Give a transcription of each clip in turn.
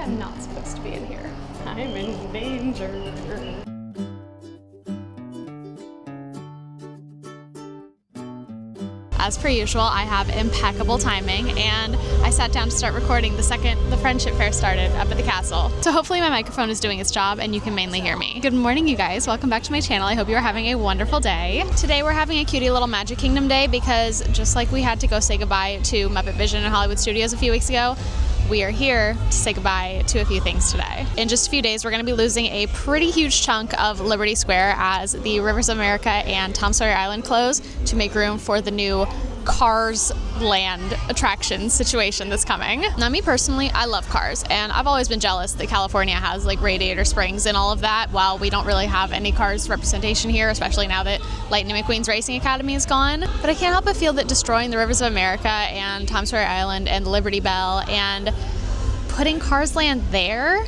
I'm not supposed to be in here. I'm in danger. As per usual, I have impeccable timing, and I sat down to start recording the second the friendship fair started up at the castle. So hopefully my microphone is doing its job and you can mainly hear me. Good morning, you guys. Welcome back to my channel. I hope you are having a wonderful day. Today we're having a cutie little Magic Kingdom day because just like we had to go say goodbye to Muppet Vision and Hollywood Studios a few weeks ago, we are here to say goodbye to a few things today. In just a few days, we're going to be losing a pretty huge chunk of Liberty Square as the Rivers of America and Tom Sawyer Island close to make room for the new Cars Land attraction situation that's coming. Now, me personally, I love cars, and I've always been jealous that California has like Radiator Springs and all of that, while we don't really have any cars representation here, especially now that Lightning McQueen's Racing Academy is gone. But I can't help but feel that destroying the Rivers of America and Tom Sawyer Island and Liberty Belle and putting Cars Land there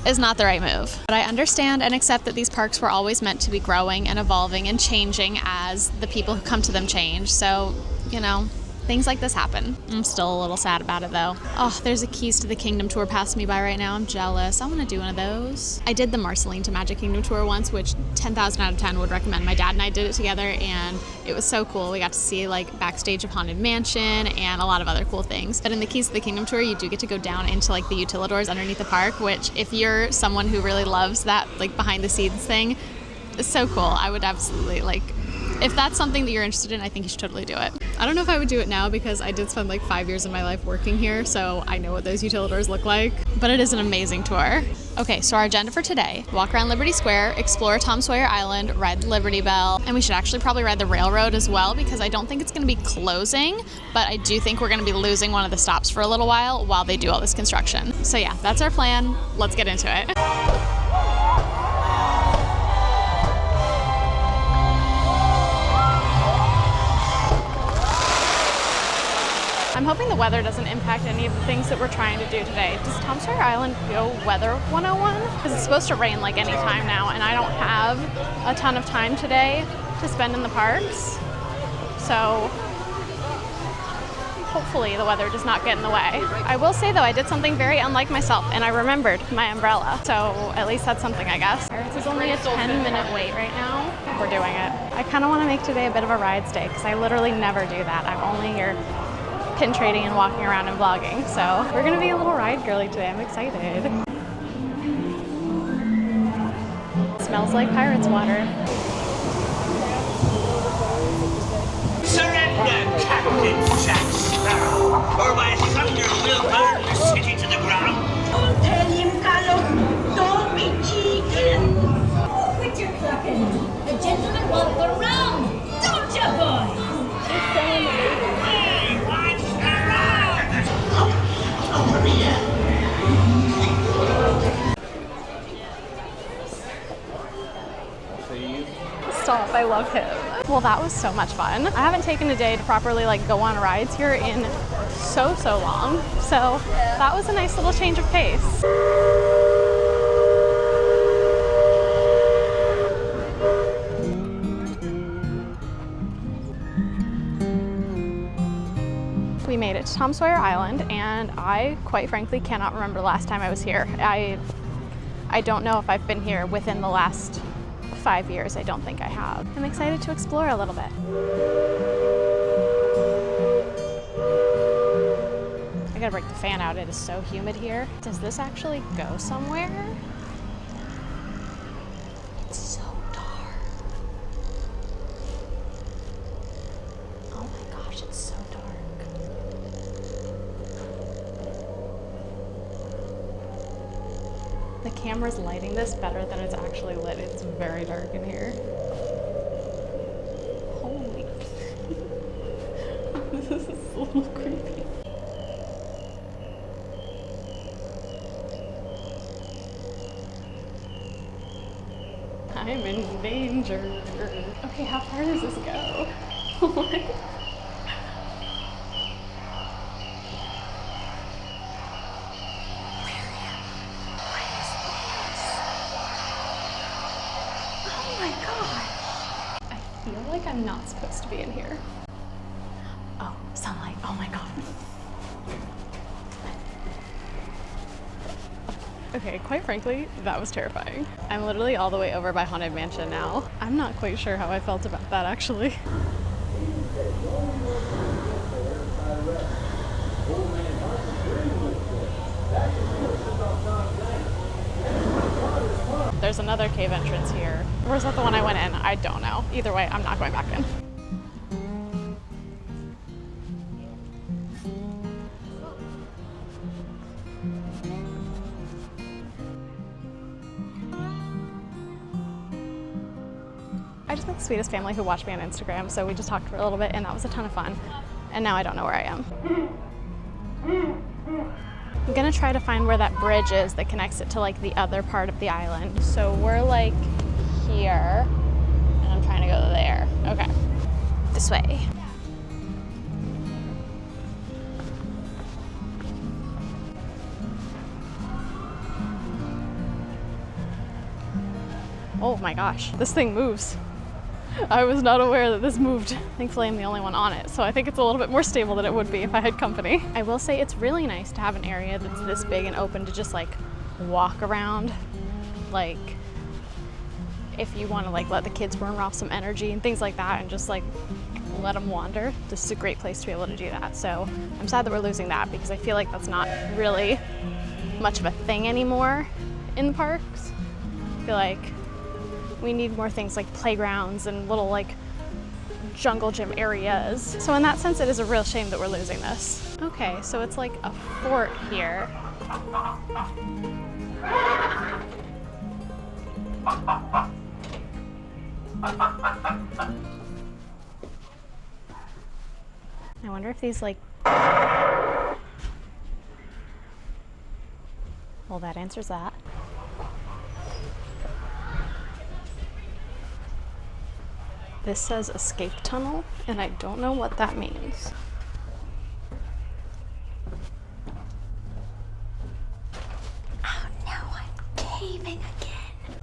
is not the right move. But I understand and accept that these parks were always meant to be growing and evolving and changing as the people who come to them change. So, you know, things like this happen. I'm still a little sad about it though. Oh, there's a Keys to the Kingdom tour passing me by right now. I'm jealous. I want to do one of those. I did the Marceline to Magic Kingdom tour once, which 10,000 out of 10 would recommend. My dad and I did it together and it was so cool. We got to see like backstage of Haunted Mansion and a lot of other cool things. But in the Keys to the Kingdom tour, you do get to go down into like the utilidors underneath the park, which if you're someone who really loves that like behind the scenes thing, it's so cool. I would absolutely if that's something that you're interested in, I think you should totally do it. I don't know if I would do it now because I did spend like 5 years of my life working here, so I know what those utilidors look like, but it is an amazing tour. Okay, so our agenda for today: walk around Liberty Square, explore Tom Sawyer Island, ride the Liberty Belle, and we should actually probably ride the railroad as well because I don't think it's going to be closing, but I do think we're going to be losing one of the stops for a little while they do all this construction. So yeah, that's our plan. Let's get into it. I'm hoping the weather doesn't impact any of the things that we're trying to do today. Does Tom Sawyer Island go Weather 101? Because it's supposed to rain like any time now, and I don't have a ton of time today to spend in the parks. So hopefully the weather does not get in the way. I will say though, I did something very unlike myself, and I remembered my umbrella. So at least that's something, I guess. This is only a 10-minute wait right now. We're doing it. I kind of want to make today a bit of a rides day because I literally never do that. I'm only here pin trading and walking around and vlogging. So we're gonna be a little ride girly today. I'm excited. Smells like pirate's water. Surrender, Captain Jack Sparrow, or my thunder will burn the city to the ground. Tell him, Carlos, don't be cheeky. Quit your clucking. The gentleman won't go round. Don't you, boy? Stop, I love him. Well, that was so much fun. I haven't taken a day to properly go on rides here in so long. So that was a nice little change of pace. We made it to Tom Sawyer Island, and I quite frankly cannot remember the last time I was here. I don't know if I've been here within the last 5 years. I don't think I have. I'm excited to explore a little bit. I gotta break the fan out. It is so humid here. Does this actually go somewhere? It's so dark. Oh my gosh, it's so dark. The camera's lighting this better than it's actually lit. It's very dark in here. Holy. This is a little creepy. I'm in danger. Okay, how far does this go? I feel like I'm not supposed to be in here. Oh, sunlight. Oh my god. Okay, quite frankly, that was terrifying. I'm literally all the way over by Haunted Mansion now. I'm not quite sure how I felt about that actually. There's another cave entrance here. Or is that the one I went in? I don't know. Either way, I'm not going back in. I just met the sweetest family who watched me on Instagram, so we just talked for a little bit and that was a ton of fun. And now I don't know where I am. I'm gonna try to find where that bridge is that connects it to like the other part of the island. So we're like here, and I'm trying to go there. Okay, this way. Oh my gosh, this thing moves. I was not aware that this moved. Thankfully, I'm the only one on it, so I think it's a little bit more stable than it would be if I had company. I will say it's really nice to have an area that's this big and open to just like walk around. Like if you want to like let the kids burn off some energy and things like that and just like let them wander, this is a great place to be able to do that. So I'm sad that we're losing that because I feel like that's not really much of a thing anymore in the parks. I feel like we need more things like playgrounds and little like jungle gym areas. So in that sense, it is a real shame that we're losing this. Okay, so it's like a fort here. I wonder if these like... Well, that answers that. This says escape tunnel, and I don't know what that means. Oh no, I'm caving again.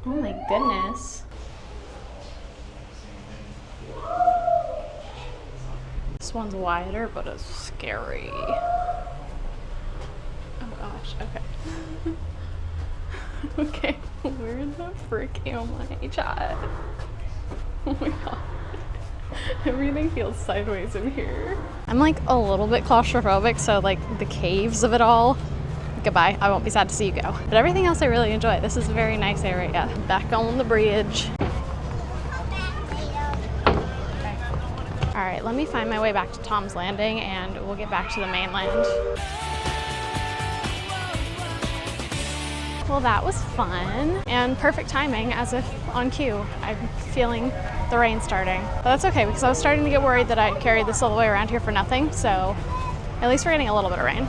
Oh my goodness. This one's wider, but it's scary. Okay. Okay, where the frick am I, Chad? Oh my god. Everything feels sideways in here. I'm like a little bit claustrophobic, so like the caves of it all, goodbye, I won't be sad to see you go. But everything else I really enjoy. This is a very nice area. Back on the bridge. All right, let me find my way back to Tom's Landing and we'll get back to the mainland. Well, that was fun and perfect timing, as if on cue. I'm feeling the rain starting. But that's okay because I was starting to get worried that I'd carried this all the way around here for nothing, so at least we're getting a little bit of rain.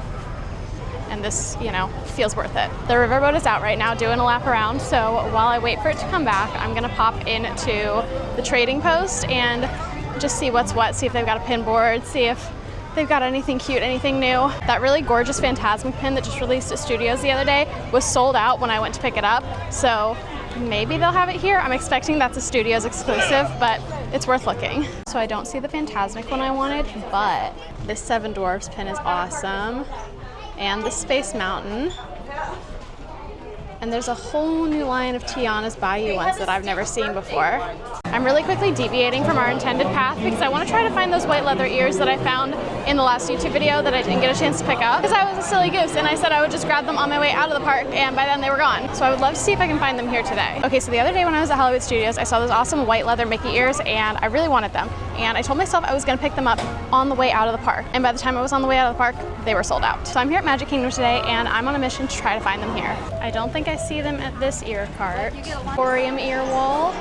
And this, you know, feels worth it. The riverboat is out right now doing a lap around, so while I wait for it to come back, I'm gonna pop into the trading post and just see what's what, see if they've got a pin board, see if they've got anything cute, anything new. That really gorgeous Phantasmic pin that just released at Studios the other day was sold out when I went to pick it up, so maybe they'll have it here. I'm expecting that's a Studios exclusive, but it's worth looking. So I don't see the Phantasmic one I wanted, but this Seven Dwarfs pin is awesome, and the Space Mountain. And there's a whole new line of Tiana's Bayou ones that I've never seen before. I'm really quickly deviating from our intended path because I want to try to find those white leather ears that I found in the last YouTube video that I didn't get a chance to pick up because I was a silly goose and I said I would just grab them on my way out of the park, and by then they were gone. So I would love to see if I can find them here today. Okay, so the other day when I was at Hollywood Studios, I saw those awesome white leather Mickey ears and I really wanted them. And I told myself I was going to pick them up on the way out of the park. And by the time I was on the way out of the park, they were sold out. So I'm here at Magic Kingdom today and I'm on a mission to try to find them here. I don't think I see them at this ear cart. Emporium ear wool.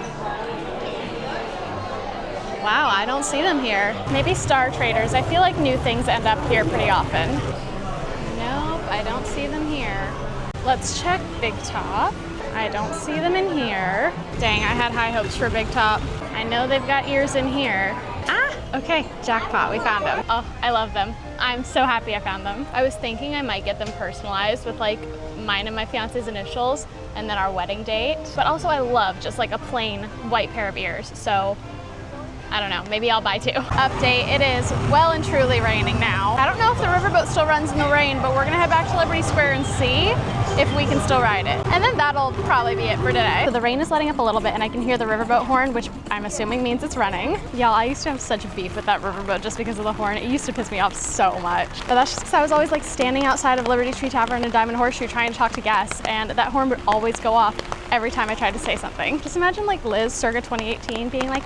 Wow, I don't see them here. Maybe Star Traders. I feel like new things end up here pretty often. Nope, I don't see them here. Let's check Big Top. I don't see them in here. Dang, I had high hopes for Big Top. I know they've got ears in here. Ah, okay, jackpot, we found them. Oh, I love them. I'm so happy I found them. I was thinking I might get them personalized with like mine and my fiance's initials and then our wedding date. But also I love just like a plain white pair of ears. So I don't know, maybe I'll buy 2. Update, it is well and truly raining now. I don't know if the riverboat still runs in the rain, but we're gonna head back to Liberty Square and see if we can still ride it. And then that'll probably be it for today. So the rain is letting up a little bit and I can hear the riverboat horn, which I'm assuming means it's running. Y'all, I used to have such a beef with that riverboat just because of the horn. It used to piss me off so much. But that's just because I was always like standing outside of Liberty Tree Tavern and Diamond Horseshoe trying to talk to guests, and that horn would always go off every time I tried to say something. Just imagine like Liz circa 2018 being like,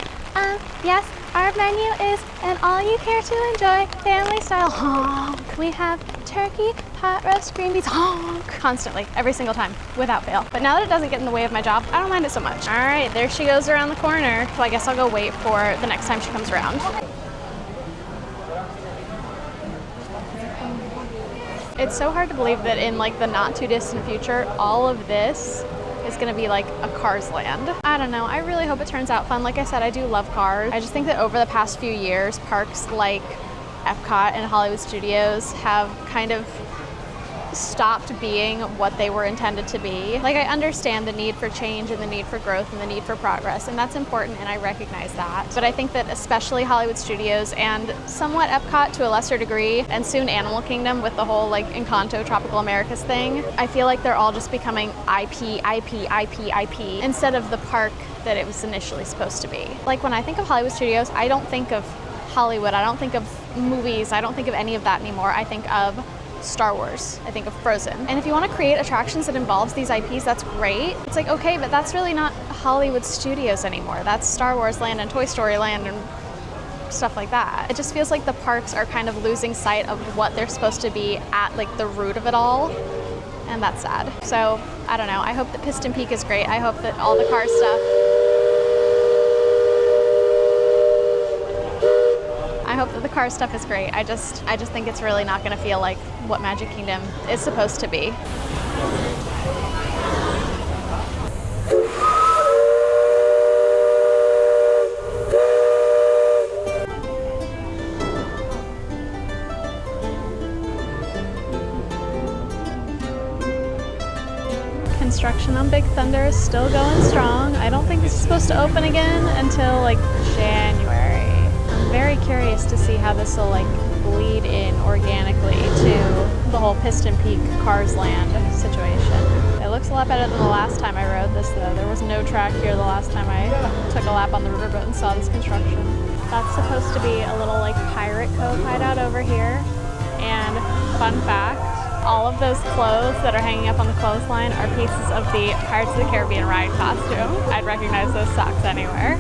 yes, our menu is an all you care to enjoy family style honk. We have turkey, pot roast, green beans, honk. Constantly, every single time, without fail. But now that it doesn't get in the way of my job, I don't mind it so much. All right, there she goes around the corner. So I guess I'll go wait for the next time she comes around. It's so hard to believe that in like the not too distant future, all of this is gonna be like a Cars land. I don't know, I really hope it turns out fun. Like I said, I do love cars. I just think that over the past few years, parks like epcot and Hollywood Studios have kind of stopped being what they were intended to be. Like, I understand the need for change and the need for growth and the need for progress, and that's important, and I recognize that. But I think that especially Hollywood Studios and somewhat epcot to a lesser degree, and soon Animal Kingdom with the whole like Encanto Tropical Americas thing, I feel like they're all just becoming IP instead of the park that it was initially supposed to be. Like, when I think of Hollywood Studios, I don't think of Hollywood, I don't think of movies, I don't think of any of that anymore. I think of Star Wars, I think of Frozen. And if you want to create attractions that involves these IPs, that's great. It's like, okay, but that's really not Hollywood Studios anymore. That's Star Wars Land and Toy Story Land and stuff like that. It just feels like the parks are kind of losing sight of what they're supposed to be at like the root of it all. And that's sad. So, I don't know. I hope that Piston Peak is great. I hope that all the car stuff, I hope that the car stuff is great. I just think it's really not gonna feel like what Magic Kingdom is supposed to be. Construction on Big Thunder is still going strong. I don't think this is supposed to open again until like January. I'm very curious to see how this will like bleed in organically to the whole Piston Peak Cars Land situation. It looks a lot better than the last time I rode this though. There was no track here the last time I took a lap on the riverboat and saw this construction. That's supposed to be a little like pirate cove hideout over here. And fun fact, all of those clothes that are hanging up on the clothesline are pieces of the Pirates of the Caribbean ride costume. I'd recognize those socks anywhere.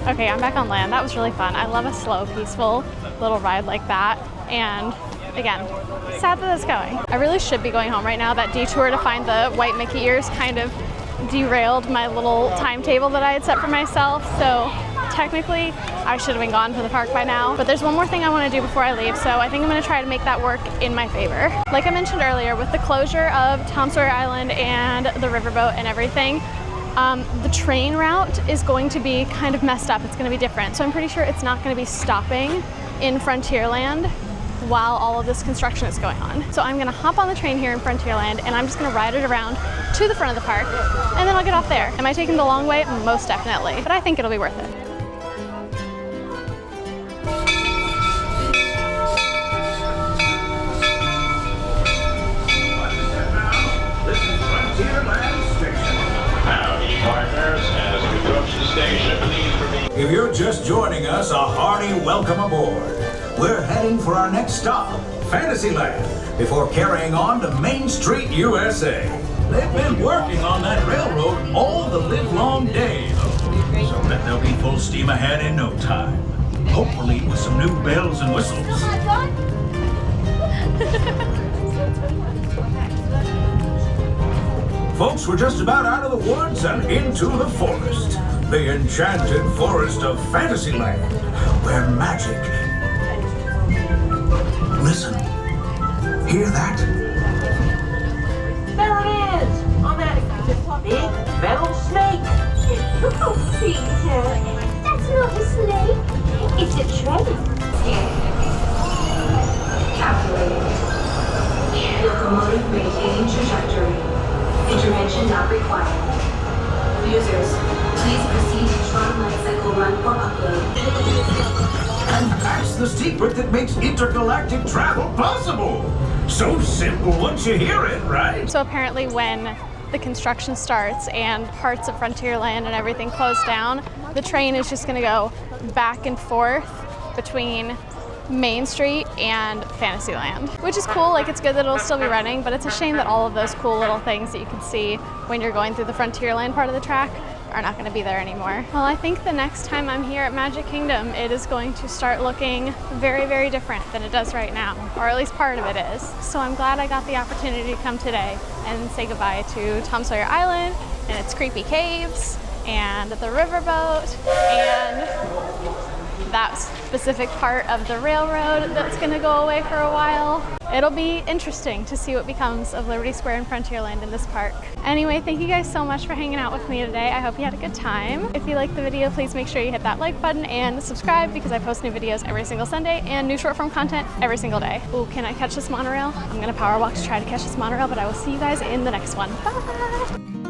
Okay, I'm back on land. That was really fun. I love a slow, peaceful little ride like that. And again, sad that it's going. I really should be going home right now. That detour to find the white Mickey ears kind of derailed my little timetable that I had set for myself. So technically, I should have been gone from the park by now. But there's one more thing I want to do before I leave, so I think I'm going to try to make that work in my favor. Like I mentioned earlier, with the closure of Tom Sawyer Island and the riverboat and everything, the train route is going to be kind of messed up. It's going to be different. So I'm pretty sure it's not going to be stopping in Frontierland while all of this construction is going on. So I'm going to hop on the train here in Frontierland and I'm just going to ride it around to the front of the park and then I'll get off there. Am I taking the long way? Most definitely. But I think it'll be worth it. This is Frontierland Station. Howdy, partners. As we approach the station, please remain. If you're just joining us, a hearty welcome aboard. We're heading for our next stop, Fantasyland, before carrying on to Main Street, USA. They've been working on that railroad all the livelong day, so that they'll be full steam ahead in no time. Hopefully with some new bells and whistles. Folks, we're just about out of the woods and into the forest. The enchanted forest of Fantasyland, where magic... Listen. Hear that? There it is! On that big metal snake! It's Peter! It's not a snake. It's a train. Calculating. Locomotive maintaining trajectory. Intervention not required. Users, please proceed to Tron Light Cycle run for upload. And that's the secret that makes intergalactic travel possible. So simple once you hear it, right? So apparently when the construction starts and parts of Frontierland and everything close down, the train is just gonna go back and forth between Main Street and Fantasyland, which is cool. Like, it's good that it'll still be running, but it's a shame that all of those cool little things that you can see when you're going through the Frontierland part of the track are not going to be there anymore. Well, I think the next time I'm here at Magic Kingdom, it is going to start looking very, very different than it does right now, or at least part of it is. So I'm glad I got the opportunity to come today and say goodbye to Tom Sawyer Island and its creepy caves and the riverboat and that specific part of the railroad that's going to go away for a while. It'll be interesting to see what becomes of Liberty Square and Frontierland in this park. Anyway, thank you guys so much for hanging out with me today. I hope you had a good time. If you liked the video, please make sure you hit that like button and subscribe because I post new videos every single Sunday and new short form content every single day. Ooh, can I catch this monorail? I'm gonna power walk to try to catch this monorail, but I will see you guys in the next one. Bye!